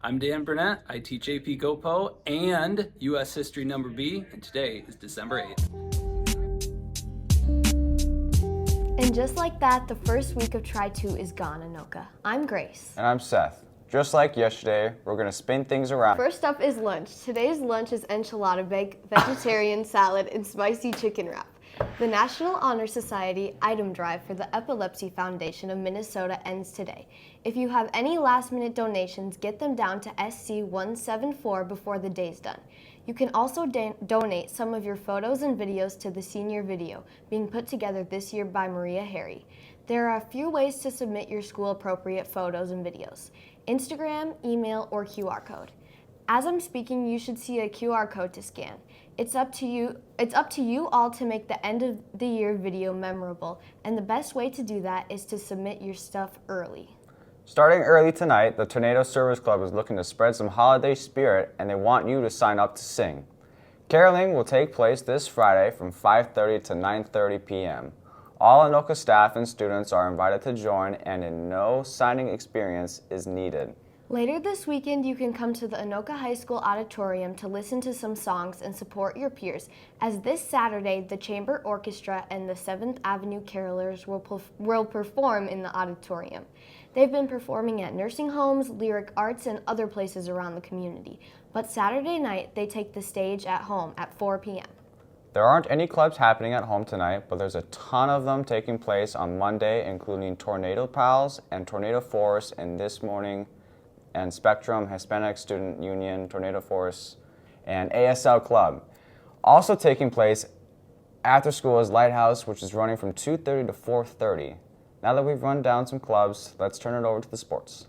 I'm Dan Burnett. I teach AP GoPo and U.S. History number B, and today is December 8th. And just like that, the first week of Try 2 is gone, Anoka. I'm Grace. And I'm Seth. Just like yesterday, we're going to spin things around. First up is lunch. Today's lunch is enchilada bake, vegetarian salad, and spicy chicken wrap. The National Honor Society item drive for the Epilepsy Foundation of Minnesota ends today. If you have any last-minute donations, get them down to SC174 before the day's done. You can also donate some of your photos and videos to the senior video being put together this year by Maria Harry. There are a few ways to submit your school-appropriate photos and videos: Instagram, email, or QR code. As I'm speaking, you should see a QR code to scan. It's up to you all to make the end of the year video memorable, and the best way to do that is to submit your stuff early. Starting early tonight, the Tornado Service Club is looking to spread some holiday spirit, and they want you to sign up to sing. Caroling will take place this Friday from 5:30 to 9:30 p.m. All Anoka staff and students are invited to join, and no signing experience is needed. Later this weekend, you can come to the Anoka High School Auditorium to listen to some songs and support your peers, as this Saturday, the Chamber Orchestra and the 7th Avenue Carolers will perform in the auditorium. They've been performing at nursing homes, lyric arts, and other places around the community. But Saturday night, they take the stage at home at 4 p.m. There aren't any clubs happening at home tonight, but there's a ton of them taking place on Monday, including Tornado Pals and Tornado Force, and this morning, and Spectrum, Hispanic Student Union, Tornado Force, and ASL Club. Also taking place after school is Lighthouse, which is running from 2:30 to 4:30. Now that we've run down some clubs, let's turn it over to the sports.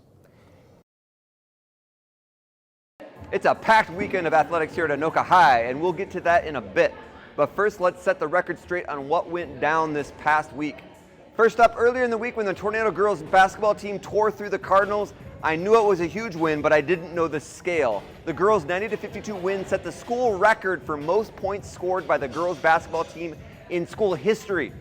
It's a packed weekend of athletics here at Anoka High, and we'll get to that in a bit. But first, let's set the record straight on what went down this past week. First up, earlier in the week when the Tornado girls basketball team tore through the Cardinals, I knew it was a huge win, but I didn't know the scale. The girls' 90-52 win set the school record for most points scored by the girls' basketball team in school history.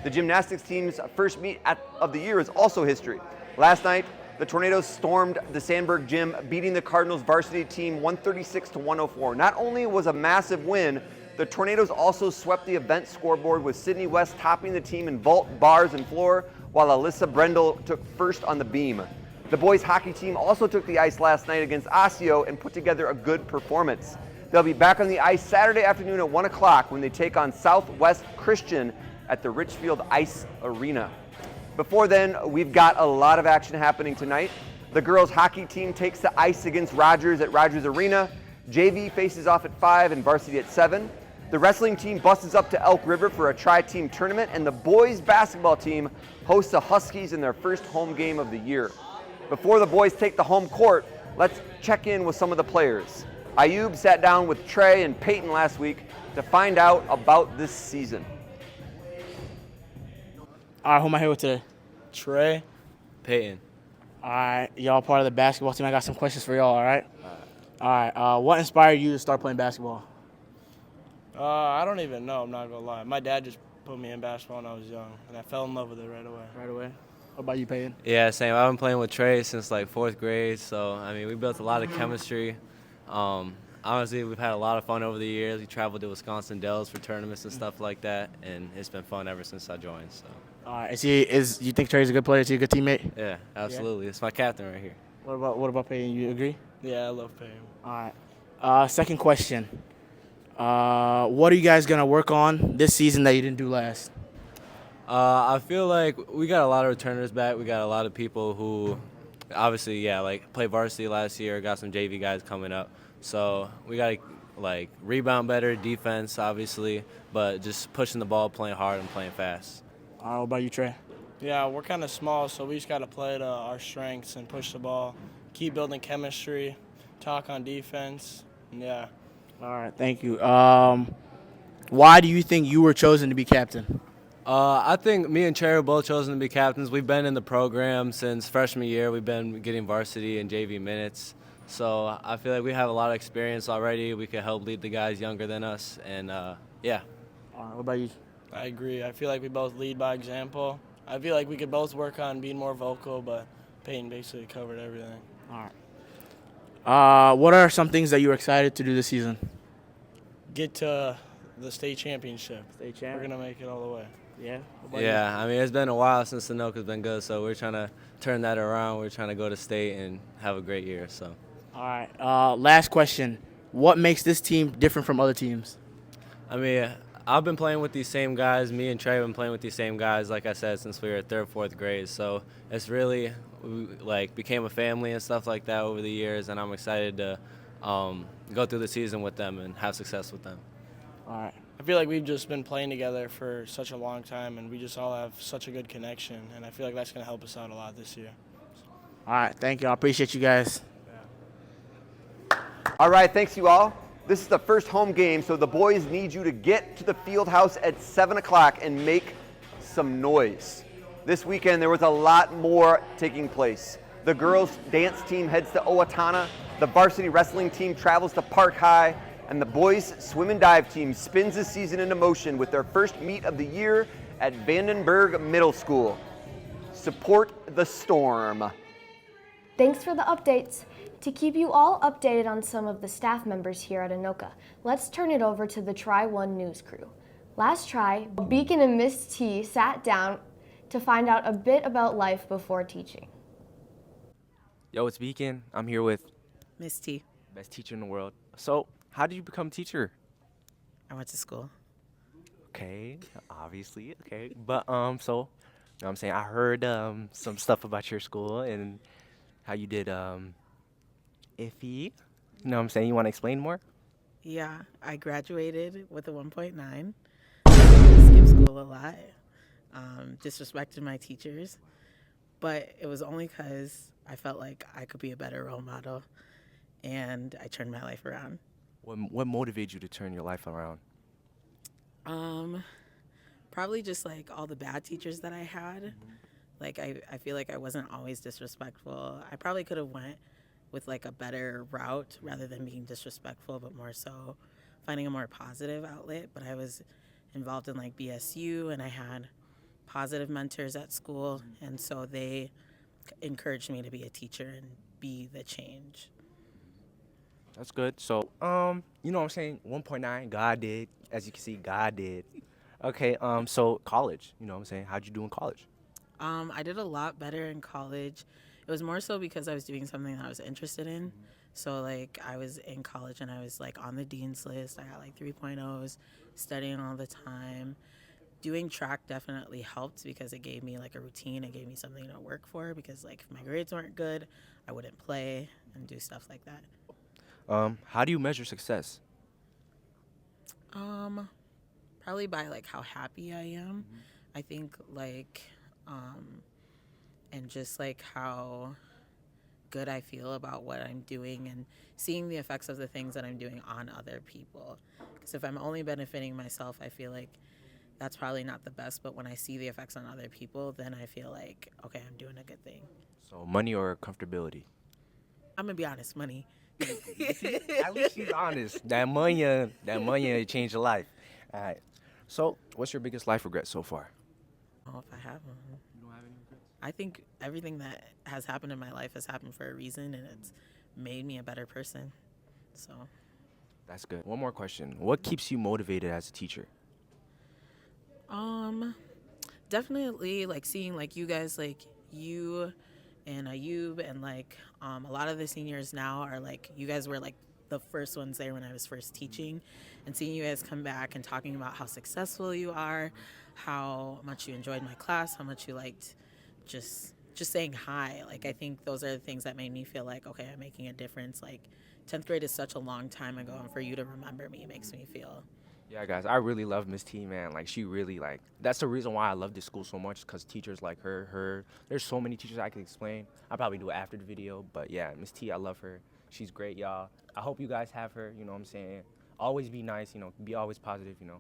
The gymnastics team's first meet of the year is also history. Last night, the Tornadoes stormed the Sandberg Gym, beating the Cardinals varsity team 136-104. Not only was a massive win, the Tornadoes also swept the event scoreboard, with Sydney West topping the team in vault, bars, and floor, while Alyssa Brendel took first on the beam. The boys hockey team also took the ice last night against Osseo and put together a good performance. They'll be back on the ice Saturday afternoon at 1 o'clock when they take on Southwest Christian at the Richfield Ice Arena. Before then, we've got a lot of action happening tonight. The girls hockey team takes the ice against Rogers at Rogers Arena. JV faces off at 5 and varsity at 7. The wrestling team buses up to Elk River for a tri-team tournament, and the boys basketball team hosts the Huskies in their first home game of the year. Before the boys take the home court, let's check in with some of the players. Ayub sat down with Trey and Peyton last week to find out about this season. All right, who am I here with today? Trey. Peyton. All right, y'all part of the basketball team. I got some questions for y'all, all right? All right, what inspired you to start playing basketball? I don't even know, I'm not going to lie. My dad just put me in basketball when I was young, and I fell in love with it right away. Right away. What about you, Peyton? Yeah, same. I've been playing with Trey since like 4th grade, so I mean, we built a lot of chemistry. Honestly, we've had a lot of fun over the years. We traveled to Wisconsin Dells for tournaments and stuff like that, and it's been fun ever since I joined. So. All right, you think Trey's a good player? Is he a good teammate? Yeah, absolutely. It's my captain right here. What about Peyton? You agree? Yeah, I love Peyton. All right. Second question. What are you guys gonna work on this season that you didn't do last? I feel like we got a lot of returners back. We got a lot of people who, obviously, played varsity last year. Got some JV guys coming up. So we got to rebound better, defense, obviously, but just pushing the ball, playing hard, and playing fast. All right, what about you, Trey? Yeah, we're kind of small, so we just got to play to our strengths and push the ball, keep building chemistry, talk on defense, and yeah. All right, thank you. Why do you think you were chosen to be captain? I think me and Trey were both chosen to be captains. We've been in the program since freshman year. We've been getting varsity and JV minutes. So I feel like we have a lot of experience already. We can help lead the guys younger than us, and yeah. All right, what about you? I agree. I feel like we both lead by example. I feel like we could both work on being more vocal, but Peyton basically covered everything. All What are some things that you're excited to do this season? Get to the state championship. State We're champ. going to make it all the way. Yeah. What about you? Yeah, I mean, it's been a while since Anoka's been good, so we're trying to turn that around. We're trying to go to state and have a great year. So, All right. Last question. What makes this team different from other teams? I mean, I've been playing with these same guys. Me and Trey have been playing with these same guys, like I said, since we were third, fourth grade. So it's really like became a family and stuff like that over the years, and I'm excited to go through the season with them and have success with them. All right. I feel like we've just been playing together for such a long time, and we just all have such a good connection, and I feel like that's going to help us out a lot this year. All right. Thank you. I appreciate you guys. All right, thanks you all. This is the first home game, so the boys need you to get to the field house at 7 o'clock and make some noise. This weekend, there was a lot more taking place. The girls' dance team heads to Owatonna, the varsity wrestling team travels to Park High, and the boys' swim and dive team spins the season into motion with their first meet of the year at Vandenberg Middle School. Support the Storm. Thanks for the updates. To keep you all updated on some of the staff members here at Anoka, let's turn it over to the Try One news crew. Last try, Beacon and Miss T sat down to find out a bit about life before teaching. Yo, it's Beacon. I'm here with Miss T. best teacher in the world. So, how did you become a teacher? I went to school. Okay, obviously, okay. But so, you know what I'm saying, I heard some stuff about your school and how you did iffy. You know what I'm saying? You want to explain more? Yeah, I graduated with a 1.9. Skipped school a lot. Disrespected my teachers. But it was only because I felt like I could be a better role model. And I turned my life around. What motivated you to turn your life around? Probably just like all the bad teachers that I had. Like I feel like I wasn't always disrespectful. I probably could have went with like a better route rather than being disrespectful, but more so finding a more positive outlet. But I was involved in like BSU, and I had positive mentors at school, and so they encouraged me to be a teacher and be the change. That's good. So, you know what I'm saying? 1.9, God did. As you can see, God did. Okay, so college, you know what I'm saying? How'd you do in college? I did a lot better in college. It was more so because I was doing something that I was interested in. So, like, I was in college and I was, like, on the dean's list. I got, like, 3.0s, studying all the time. Doing track definitely helped because it gave me, like, a routine. It gave me something to work for because, like, if my grades weren't good, I wouldn't play and do stuff like that. How do you measure success? Probably by, like, how happy I am. I think, like, and just, like, how good I feel about what I'm doing and seeing the effects of the things that I'm doing on other people. Because if I'm only benefiting myself, I feel like that's probably not the best. But when I see the effects on other people, then I feel like, okay, I'm doing a good thing. So, money or comfortability? I'm going to be honest, money. At least she's honest. That money changed your life. All right. So, what's your biggest life regret so far? Oh, if I have one. You don't have any regrets? I think everything that has happened in my life has happened for a reason, and it's made me a better person. So That's good. One more question. What keeps you motivated as a teacher? definitely like seeing like you guys, like you and Ayub, and like a lot of the seniors now are like, you guys were like the first ones there when I was first teaching, and seeing you guys come back and talking about how successful you are, how much you enjoyed my class, how much you liked just saying hi. Like, I think those are the things that made me feel like, okay, I'm making a difference. Like, 10th grade is such a long time ago, and for you to remember me makes me feel. Yeah, guys, I really love Miss T, man. Like, she really, like, that's the reason why I love this school so much, because teachers like her, there's so many teachers I could explain. I'll probably do it after the video, but yeah, Miss T, I love her. She's great, y'all. I hope you guys have her, you know what I'm saying? Always be nice, you know, be always positive, you know.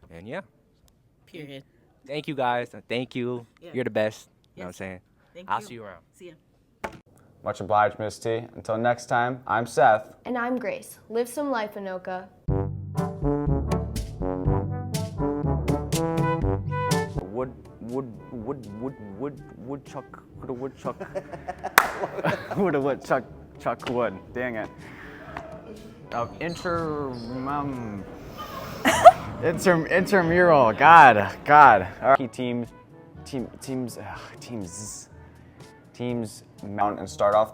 And yeah. Period. Thank you, guys. Thank you. Yeah. You're the best. You know what I'm Yes. saying? Thank I'll you. see you around. See ya. Much obliged, Miss T. Until next time, I'm Seth. And I'm Grace. Live some life, Anoka. Woodchuck. Would a woodchuck. Chuck Wood. Dang it. Intramural. God. All right. Teams mount and start off.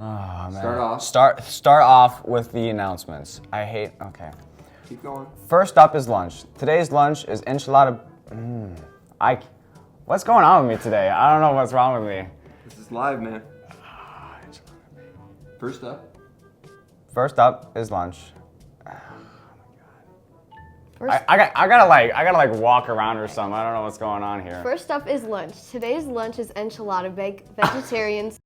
Oh, man. Start off with the announcements. Okay. Keep going. First up is lunch. Today's lunch is enchilada. What's going on with me today? I don't know what's wrong with me. This is live, man. First up is lunch. I gotta walk around or something. I don't know what's going on here. First up is lunch. Today's lunch is enchilada bake, vegetarian